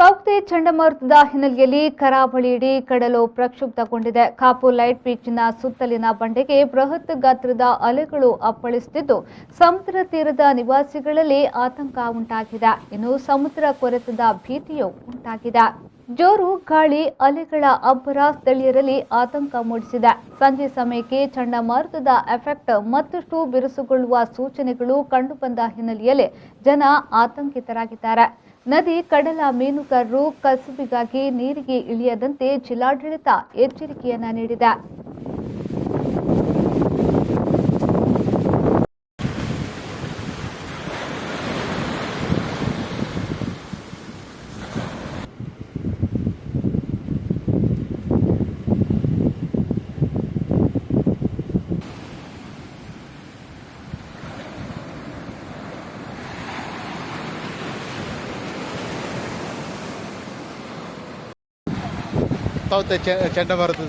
Tauktae ಚಂಡಮಾರುತದ ಹಿನ್ನೆಲೆಯಲ್ಲಿ ಕರಾವಳಿಯಿಡೀ ಕಡಲು ಪ್ರಕ್ಷುಬ್ಧಗೊಂಡಿದೆ. ಕಾಪು ಲೈಟ್ ಬೀಚ್ನ ಸುತ್ತಲಿನ ಬಂಡೆಗೆ ಬೃಹತ್ ಗಾತ್ರದ ಅಲೆಗಳು ಅಪ್ಪಳಿಸುತ್ತಿದ್ದು ಸಮುದ್ರ ತೀರದ ನಿವಾಸಿಗಳಲ್ಲಿ ಆತಂಕ ಉಂಟಾಗಿದೆ. ಇನ್ನು ಸಮುದ್ರ ಕೊರೆತದ ಭೀತಿಯೂ ಉಂಟಾಗಿದೆ. ಜೋರು ಗಾಳಿ, ಅಲೆಗಳ ಅಬ್ಬರ ಸ್ಥಳೀಯರಲ್ಲಿ ಆತಂಕ ಮೂಡಿಸಿದೆ. ಸಂಜೆ ಸಮಯಕ್ಕೆ ಚಂಡಮಾರುತದ ಎಫೆಕ್ಟ್ ಮತ್ತಷ್ಟು ಬಿರುಸುಗೊಳ್ಳುವ ಸೂಚನೆಗಳು ಕಂಡುಬಂದ ಹಿನ್ನೆಲೆಯಲ್ಲಿ ಜನ ಆತಂಕಿತರಾಗಿದ್ದಾರೆ. ನದಿ, ಕಡಲ ಮೀನುಗಾರರು ಕಸುಬಿಗಾಗಿ ನೀರಿಗೆ ಇಳಿಯದಂತೆ ಜಿಲ್ಲಾಡಳಿತ ಎಚ್ಚರಿಕೆಯನ್ನ ನೀಡಿದೆ. ತೌಕ್ತೆ ಚಂಡಮಾರುತ